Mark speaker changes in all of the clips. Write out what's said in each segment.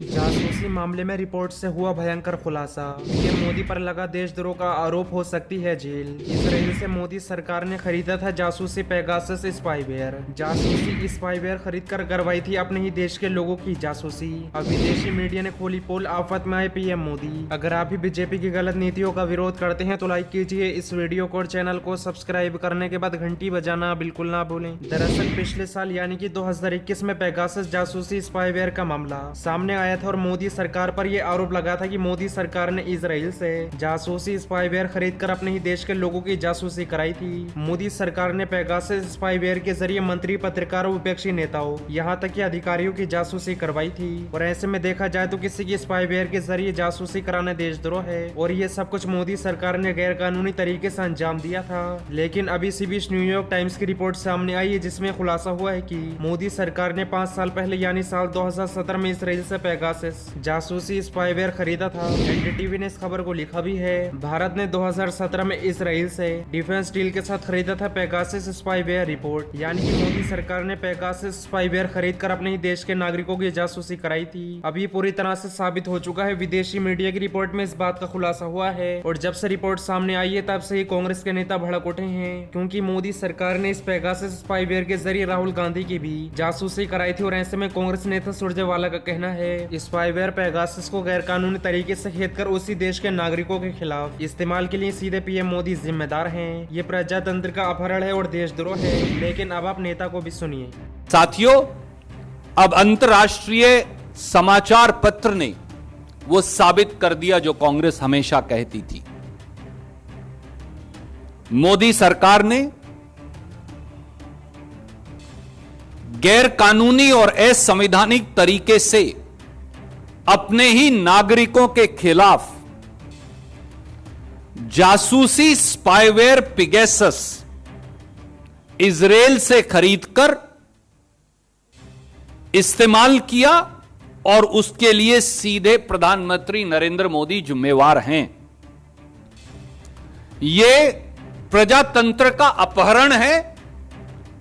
Speaker 1: जासूसी मामले में रिपोर्ट से हुआ भयंकर खुलासा। पीएम मोदी पर लगा देशद्रोह का आरोप, हो सकती है जेल। इसराइल से मोदी सरकार ने खरीदा था जासूसी पेगासस स्पाईवेयर। जासूसी स्पाईवेयर खरीद कर करवाई थी अपने ही देश के लोगों की जासूसी। अब विदेशी मीडिया ने खोली पोल, आफत में आए पीएम मोदी। अगर आप भी बीजेपी की गलत नीतियों का विरोध करते हैं तो लाइक कीजिए इस वीडियो को और चैनल को सब्सक्राइब करने के बाद घंटी बजाना बिल्कुल ना भूलें। दरअसल पिछले साल यानी कि 2021 में पेगासस जासूसी स्पाईवेयर का मामला सामने आया था और मोदी सरकार पर यह आरोप लगा था कि मोदी सरकार ने इजराइल से जासूसी स्पाईवेयर खरीदकर अपने ही देश के लोगों की जासूसी कराई थी। मोदी सरकार ने पेगासस स्पाईवेयर के जरिए मंत्री, पत्रकारों, विपक्षी नेताओं, यहाँ तक कि अधिकारियों की जासूसी करवाई थी। और ऐसे में देखा जाए तो किसी की स्पाईवेयर के जरिए जासूसी कराना देशद्रोह है और ये सब कुछ मोदी सरकार ने गैर कानूनी तरीके से अंजाम दिया था। लेकिन अभी इसी बीच न्यूयॉर्क टाइम्स की रिपोर्ट सामने आई है जिसमें खुलासा हुआ है कि मोदी सरकार ने 5 साल पहले यानी साल 2017 में इसराइल से पेगासस जासूसी स्पाईवेयर खरीदा था। एनडीटीवी ने इस खबर को लिखा भी है। भारत ने 2017 में इसराइल से डिफेंस डील के साथ खरीदा था पेगासस स्पाईवेयर। रिपोर्ट यानी कि मोदी सरकार ने पेगासस स्पाईवेयर खरीद कर अपने ही देश के नागरिकों की जासूसी कराई थी। अब ये पूरी तरह से साबित हो चुका है। विदेशी मीडिया की रिपोर्ट में इस बात का खुलासा हुआ है और जब से रिपोर्ट सामने आई है तब से ही कांग्रेस के नेता भड़क उठे हैं, क्योंकि मोदी सरकार ने इस पेगासस स्पाईवेयर के जरिए राहुल गांधी की भी जासूसी कराई थी। और ऐसे में कांग्रेस नेता सुरजेवाला का कहना है स्पाईवेयर पेगासस को गैर कानूनी तरीके से खरीद कर उसी देश के नागरिकों के खिलाफ इस्तेमाल के लिए सीधे पीएम मोदी जिम्मेदार हैं। ये प्रजातंत्र का अपहरण है और देशद्रोह है। लेकिन अब आप नेता को भी सुनिए।
Speaker 2: साथियों, अब अंतर्राष्ट्रीय समाचार पत्र ने वो साबित कर दिया जो कांग्रेस हमेशा कहती थी। मोदी सरकार ने गैर कानूनी और असंवैधानिक तरीके से अपने ही नागरिकों के खिलाफ जासूसी स्पाईवेयर पेगासस इजराइल से खरीदकर इस्तेमाल किया और उसके लिए सीधे प्रधानमंत्री नरेंद्र मोदी जिम्मेवार हैं। यह प्रजातंत्र का अपहरण है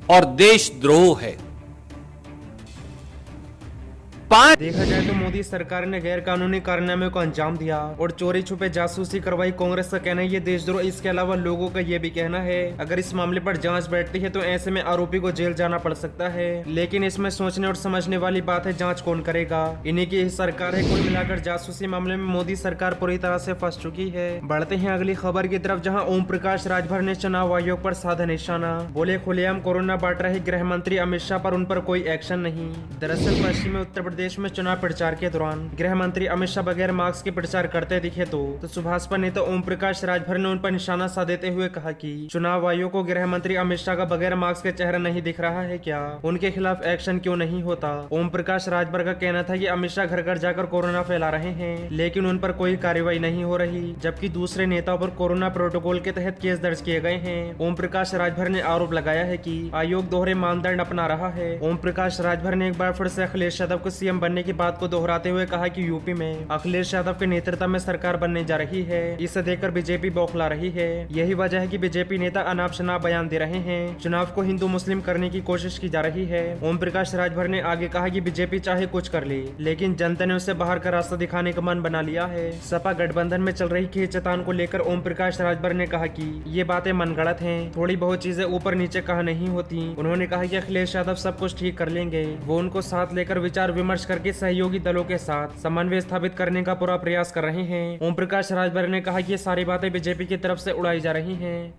Speaker 2: और देशद्रोह है।
Speaker 1: देखा जाए तो मोदी सरकार ने गैर कानूनी कारनामे को अंजाम दिया और चोरी छुपे जासूसी करवाई। कांग्रेस का कहना है ये देशद्रोह। इसके अलावा लोगों का ये भी कहना है अगर इस मामले पर जांच बैठती है तो ऐसे में आरोपी को जेल जाना पड़ सकता है। लेकिन इसमें सोचने और समझने वाली बात है, जांच कौन करेगा? इन्हीं की सरकार है। कुल मिलाकर जासूसी मामले में मोदी सरकार पूरी तरह से फंस चुकी है। बढ़ते हैं अगली खबर की तरफ, जहाँ ओम प्रकाश राजभर ने चुनाव आयोग पर साधा निशाना। बोले खुलेआम कोरोना बांट रहे गृह मंत्री अमित शाह पर उन पर कोई एक्शन नहीं। दरअसल पश्चिमी उत्तर प्रदेश में चुनाव प्रचार के दौरान गृह मंत्री अमित शाह बगैर मास्क के प्रचार करते दिखे तो सुभाषपा नेता ओम प्रकाश राजभर ने उन पर निशाना साधते हुए कहा कि चुनाव आयोग को गृह मंत्री अमित शाह का बगैर मास्क के चेहरा नहीं दिख रहा है क्या? उनके खिलाफ एक्शन क्यों नहीं होता? ओम प्रकाश राजभर का कहना था कि अमित शाह घर घर जाकर कोरोना फैला रहे हैं लेकिन उन पर कोई कार्रवाई नहीं हो रही, जबकि दूसरे नेताओं पर कोरोना प्रोटोकॉल के तहत केस दर्ज किए गए हैं। ओम प्रकाश राजभर ने आरोप लगाया है कि आयोग दोहरे मानदंड अपना रहा है। ओम प्रकाश राजभर ने एक बार फिर से अखिलेश यादव को सीएम बनने की बात को दोहराते हुए कहा कि यूपी में अखिलेश यादव के नेतृत्व में सरकार बनने जा रही है। इसे देखकर बीजेपी बौखला रही है। यही वजह है कि बीजेपी नेता अनाप शनाप बयान दे रहे हैं। चुनाव को हिंदू मुस्लिम करने की कोशिश की जा रही है। ओम प्रकाश राजभर ने आगे कहा कि बीजेपी चाहे कुछ कर ले लेकिन जनता ने उसे बाहर का रास्ता दिखाने का मन बना लिया है। सपा गठबंधन में चल रही खींचतान को लेकर ओम प्रकाश राजभर ने कहा कि ये बातें मनगढ़ंत हैं, थोड़ी बहुत चीजें ऊपर नीचे कहा नहीं होती। उन्होंने कहा कि अखिलेश यादव सब कुछ ठीक कर लेंगे। वो उनको साथ लेकर विचार विमर्श करके सहयोगी दलों के साथ समन्वय स्थापित करने का पूरा प्रयास कर रहे हैं। ओम प्रकाश राजभर ने कहा कि ये सारी बातें बीजेपी की तरफ से उड़ाई जा रही हैं।